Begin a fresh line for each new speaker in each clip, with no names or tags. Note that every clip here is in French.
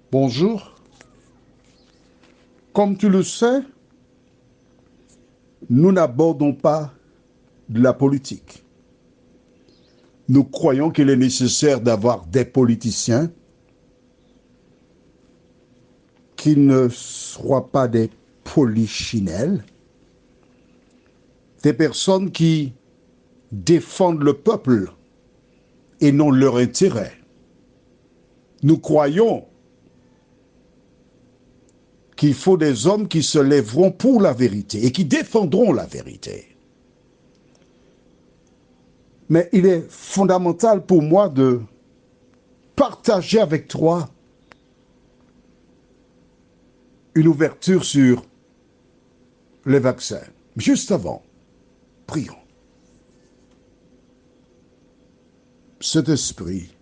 Bonjour. Comme tu le sais, nous n'abordons pas de la politique. Nous croyons qu'il est nécessaire d'avoir des politiciens qui ne soient pas des polichinelles, des personnes qui défendent le peuple et non leur intérêt. Nous croyons qu'il faut des hommes qui se lèveront pour la vérité et qui défendront la vérité. Mais il est fondamental pour moi de partager avec toi une ouverture sur les vaccins. Juste avant, prions. Saint-Esprit,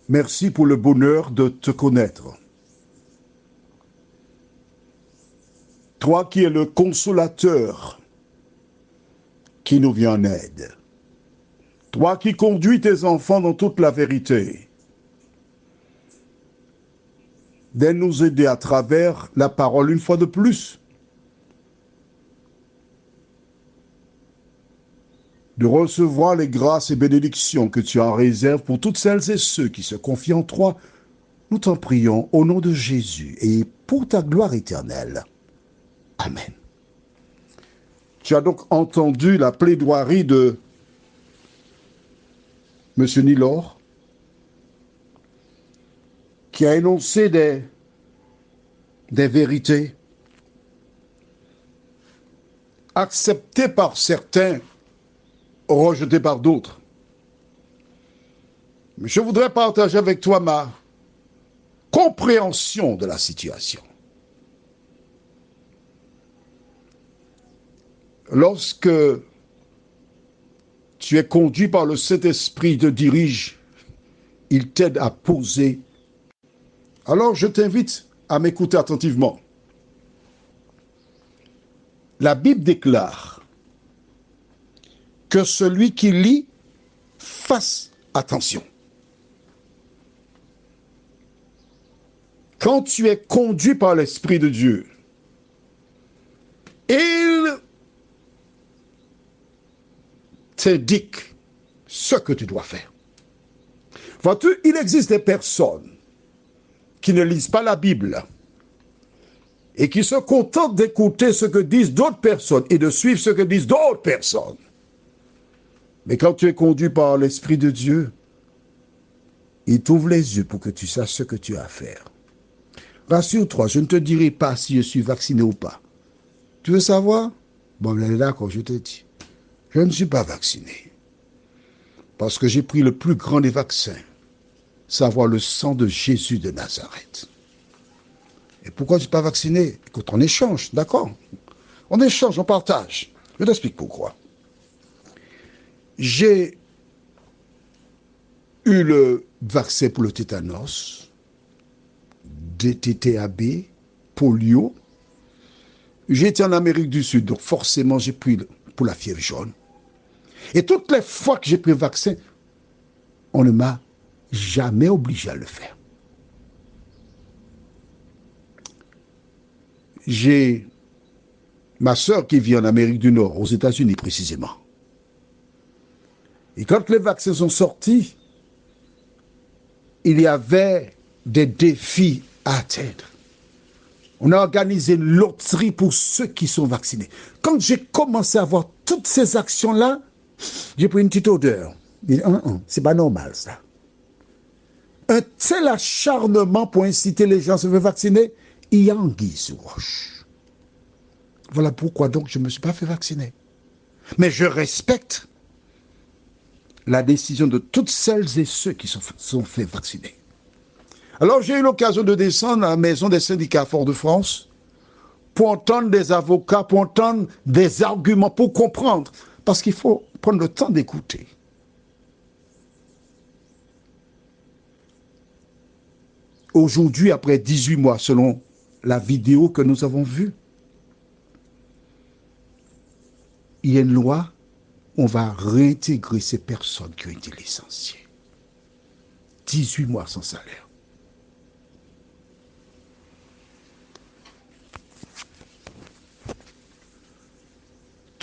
merci pour le bonheur de te connaître. Toi qui es le consolateur qui nous vient en aide. Toi qui conduis tes enfants dans toute la vérité. De nous aider à travers la parole une fois de plus. De recevoir les grâces et bénédictions que tu en réserves pour toutes celles et ceux qui se confient en toi. Nous t'en prions au nom de Jésus et pour ta gloire éternelle. Amen. Tu as donc entendu la plaidoirie de M. Nilor, qui a énoncé des vérités acceptées par certains, rejetées par d'autres. Mais je voudrais partager avec toi ma compréhension de la situation. Lorsque tu es conduit par le Saint-Esprit te dirige, il t'aide à poser. Alors je t'invite à m'écouter attentivement. La Bible déclare que celui qui lit fasse attention. Quand tu es conduit par l'Esprit de Dieu, il t'indique ce que tu dois faire. Vois-tu, il existe des personnes qui ne lisent pas la Bible et qui se contentent d'écouter ce que disent d'autres personnes et de suivre ce que disent d'autres personnes. Mais quand tu es conduit par l'Esprit de Dieu, il t'ouvre les yeux pour que tu saches ce que tu as à faire. Rassure-toi, je ne te dirai pas si je suis vacciné ou pas. Tu veux savoir? Bon, là, d'accord, je te dis. Je ne suis pas vacciné. Parce que j'ai pris le plus grand des vaccins, savoir le sang de Jésus de Nazareth. Et pourquoi je ne suis pas vacciné? Écoute, on échange, d'accord? On échange, on partage. Je t'explique pourquoi. J'ai eu le vaccin pour le tétanos, DTTAB, polio. J'ai été en Amérique du Sud, donc forcément j'ai pris pour la fièvre jaune. Et toutes les fois que j'ai pris le vaccin, on ne m'a jamais obligé à le faire. J'ai ma sœur qui vit en Amérique du Nord, aux États-Unis précisément. Et quand les vaccins sont sortis, il y avait des défis à atteindre. On a organisé une loterie pour ceux qui sont vaccinés. Quand j'ai commencé à voir toutes ces actions-là, j'ai pris une petite odeur. C'est pas normal, ça. Un tel acharnement pour inciter les gens à se faire vacciner, il y a anguille sous roche. Voilà pourquoi donc je ne me suis pas fait vacciner. Mais je respecte la décision de toutes celles et ceux qui sont fait vacciner. Alors j'ai eu l'occasion de descendre à la maison des syndicats à Fort-de-France pour entendre des avocats, pour entendre des arguments, pour comprendre. Parce qu'il faut prendre le temps d'écouter. Aujourd'hui, après 18 mois, selon la vidéo que nous avons vue, il y a une loi, on va réintégrer ces personnes qui ont été licenciées. 18 mois sans salaire.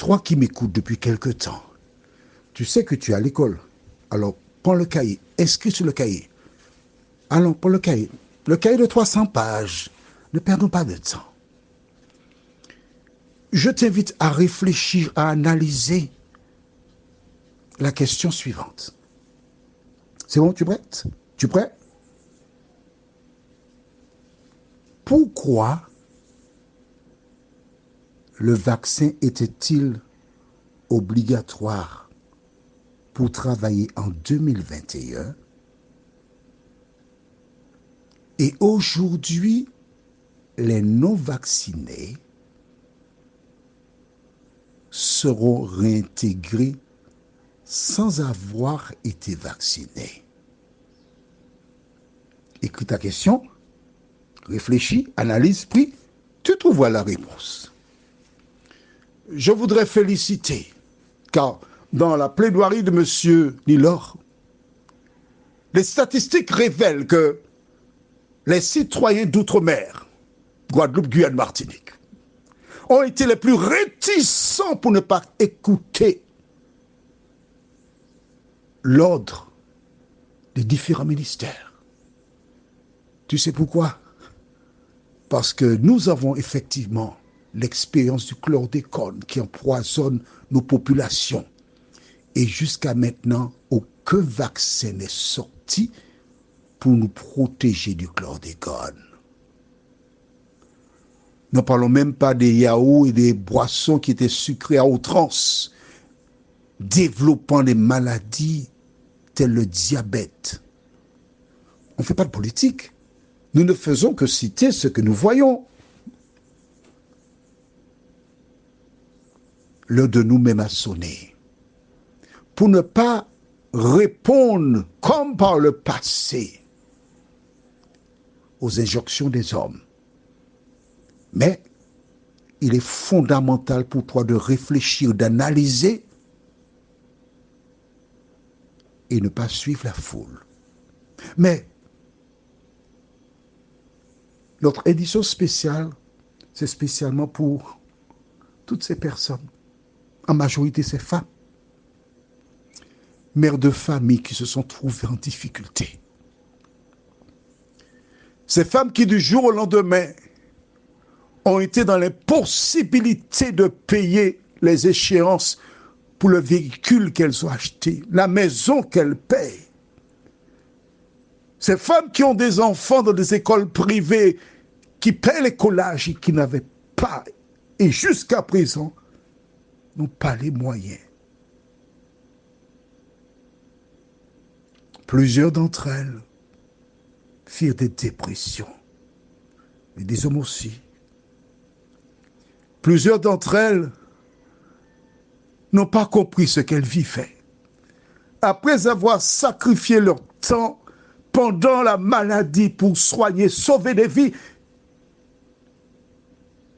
Toi qui m'écoutes depuis quelque temps, tu sais que tu es à l'école. Alors, prends le cahier, inscris sur le cahier. Allons, prends le cahier. Le cahier de 300 pages. Ne perdons pas de temps. Je t'invite à réfléchir, à analyser la question suivante. C'est bon, tu es prête? Tu es prêt? Pourquoi le vaccin était-il obligatoire pour travailler en 2021 et aujourd'hui, les non-vaccinés seront réintégrés sans avoir été vaccinés? Écris ta question, réfléchis, analyse, puis tu trouveras la réponse. Je voudrais féliciter, car dans la plaidoirie de M. Lilor, les statistiques révèlent que les citoyens d'outre-mer, Guadeloupe, Guyane, Martinique, ont été les plus réticents pour ne pas écouter l'ordre des différents ministères. Tu sais pourquoi? Parce que nous avons effectivement l'expérience du chlordécone qui empoisonne nos populations. Et jusqu'à maintenant, aucun vaccin n'est sorti pour nous protéger du chlordécone. Ne parlons même pas des yaourts et des boissons qui étaient sucrées à outrance, développant des maladies telles le diabète. On ne fait pas de politique. Nous ne faisons que citer ce que nous voyons. L'heure de nous-mêmes a sonné. Pour ne pas répondre comme par le passé aux injonctions des hommes. Mais il est fondamental pour toi de réfléchir, d'analyser et ne pas suivre la foule. Mais notre édition spéciale, c'est spécialement pour toutes ces personnes, en majorité ces femmes, mères de famille qui se sont trouvées en difficulté. Ces femmes qui du jour au lendemain ont été dans l'impossibilité de payer les échéances pour le véhicule qu'elles ont acheté, la maison qu'elles payent. Ces femmes qui ont des enfants dans des écoles privées, qui paient les collages et qui n'avaient pas, et jusqu'à présent, n'ont pas les moyens. Plusieurs d'entre elles firent des dépressions, et des hommes aussi. Plusieurs d'entre elles n'ont pas compris ce qu'elles vivaient. Après avoir sacrifié leur temps pendant la maladie pour soigner, sauver des vies,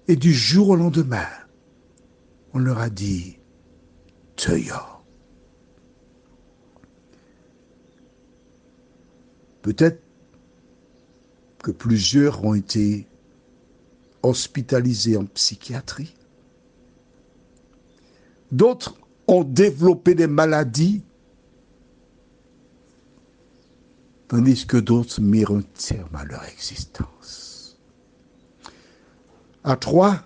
et du jour au lendemain, on leur a dit « Teuillons ». Peut-être que plusieurs ont été hospitalisés en psychiatrie. D'autres ont développé des maladies, tandis que d'autres mirent un terme à leur existence. À toi,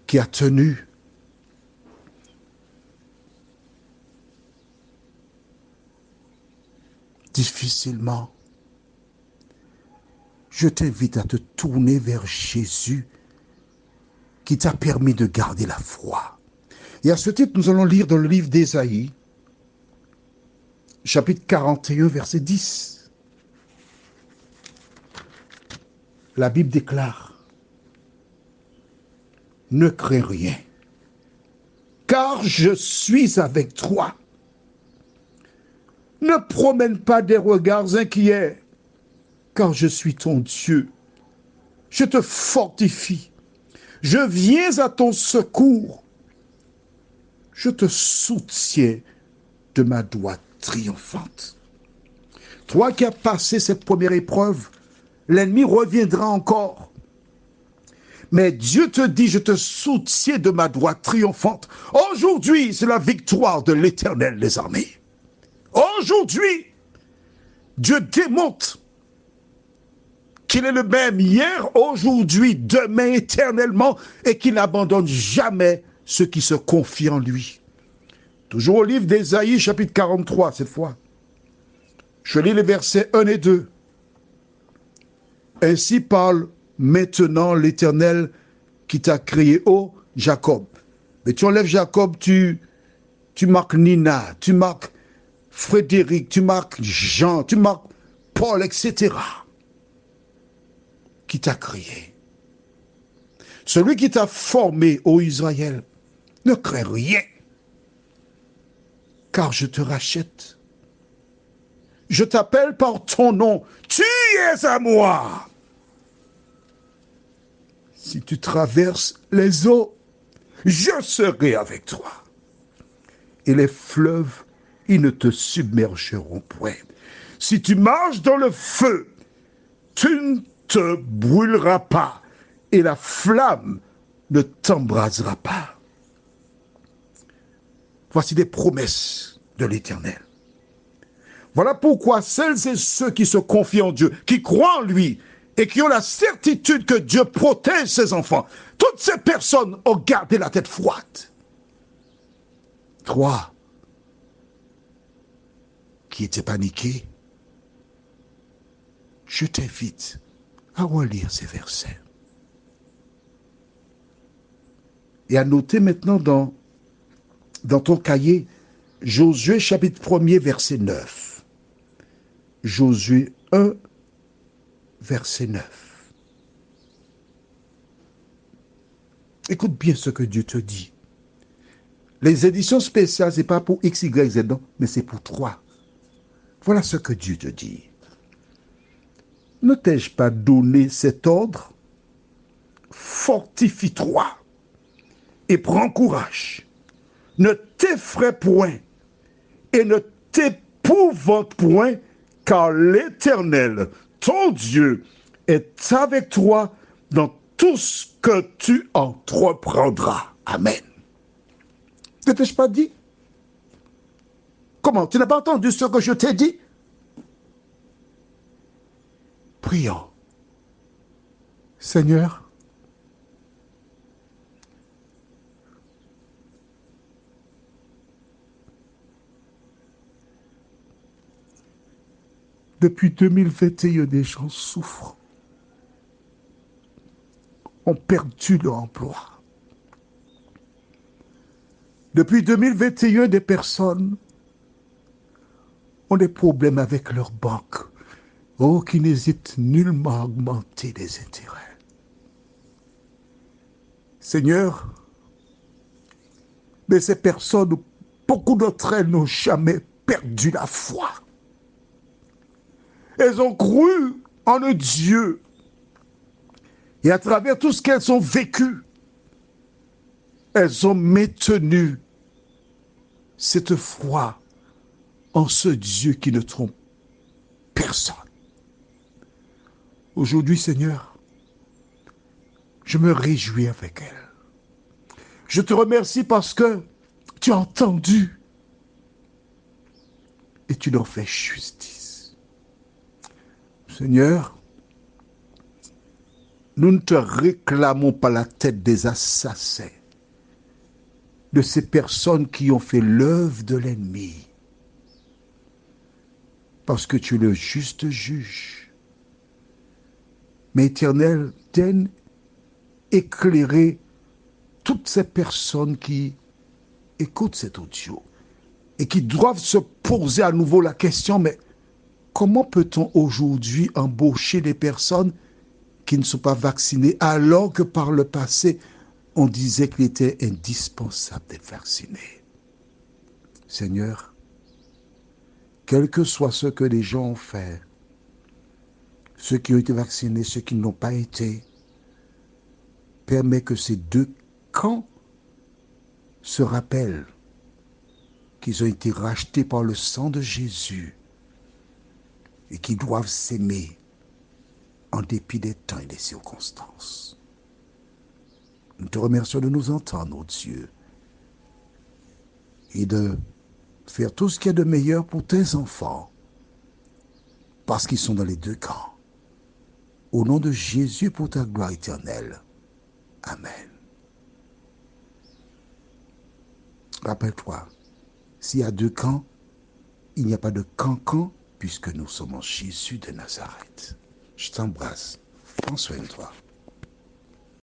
qui as tenu difficilement, je t'invite à te tourner vers Jésus qui t'a permis de garder la foi. Et à ce titre, nous allons lire dans le livre d'Ésaïe, chapitre 41, verset 10. La Bible déclare « Ne crains rien, car je suis avec toi. Ne promène pas des regards inquiets, car je suis ton Dieu. Je te fortifie. Je viens à ton secours. Je te soutiens de ma droite triomphante. » Toi qui as passé cette première épreuve, l'ennemi reviendra encore. Mais Dieu te dit, je te soutiens de ma droite triomphante. Aujourd'hui, c'est la victoire de l'Éternel des armées. Aujourd'hui, Dieu démontre qu'il est le même hier, aujourd'hui, demain, éternellement, et qu'il n'abandonne jamais ceux qui se confient en lui. Toujours au livre d'Ésaïe, chapitre 43, cette fois. Je lis les versets 1 et 2. Ainsi parle maintenant l'Éternel qui t'a créé, ô Jacob. Mais tu enlèves Jacob, tu marques Nina, tu marques Frédéric, tu marques Jean, tu marques Paul, etc. Qui t'a créé. Celui qui t'a formé, ô Israël, ne crains rien, car je te rachète. Je t'appelle par ton nom, tu es à moi. Si tu traverses les eaux, je serai avec toi. Et les fleuves, ils ne te submergeront point. Si tu marches dans le feu, tu ne te brûleras pas, et la flamme ne t'embrasera pas. Voici des promesses de l'Éternel. Voilà pourquoi celles et ceux qui se confient en Dieu, qui croient en lui, et qui ont la certitude que Dieu protège ses enfants, toutes ces personnes ont gardé la tête froide. 3. Qui étaient paniqués, je t'invite à relire ces versets. Et à noter maintenant dans ton cahier, Josué chapitre 1er, verset 9. Josué 1, verset 9. Écoute bien ce que Dieu te dit. Les éditions spéciales, ce n'est pas pour X, Y, Z, non, mais c'est pour toi. Voilà ce que Dieu te dit. Ne t'ai-je pas donné cet ordre? Fortifie-toi et prends courage. Ne t'effraie point et ne t'épouvante point, car l'Éternel, ton Dieu, est avec toi dans tout ce que tu entreprendras. Amen. Ne t'ai-je pas dit? Comment? Tu n'as pas entendu ce que je t'ai dit? Prions. Seigneur, depuis 2021, des gens souffrent, ont perdu leur emploi. Depuis 2021, des personnes ont des problèmes avec leur banque. Oh, qui n'hésitent nullement à augmenter les intérêts. Seigneur, mais ces personnes, beaucoup d'entre elles n'ont jamais perdu la foi. Elles ont cru en un Dieu. Et à travers tout ce qu'elles ont vécu, elles ont maintenu cette foi en ce Dieu qui ne trompe personne. Aujourd'hui, Seigneur, je me réjouis avec elles. Je te remercie parce que tu as entendu et tu leur fais justice. Seigneur, nous ne te réclamons pas la tête des assassins, de ces personnes qui ont fait l'œuvre de l'ennemi, parce que tu es le juste juge. Mais Éternel, daigne éclairer toutes ces personnes qui écoutent cet audio et qui doivent se poser à nouveau la question, mais comment peut-on aujourd'hui embaucher des personnes qui ne sont pas vaccinées alors que par le passé, on disait qu'il était indispensable d'être vacciné? Seigneur, quel que soit ce que les gens ont fait, ceux qui ont été vaccinés, ceux qui ne l'ont pas été, permet que ces deux camps se rappellent qu'ils ont été rachetés par le sang de Jésus et qu'ils doivent s'aimer en dépit des temps et des circonstances. Nous te remercions de nous entendre, ô Dieu, et de faire tout ce qu'il y a de meilleur pour tes enfants, parce qu'ils sont dans les deux camps. Au nom de Jésus, pour ta gloire éternelle. Amen. Rappelle-toi, s'il y a deux camps, il n'y a pas de cancan, puisque nous sommes en Jésus de Nazareth. Je t'embrasse. Prends soin de toi.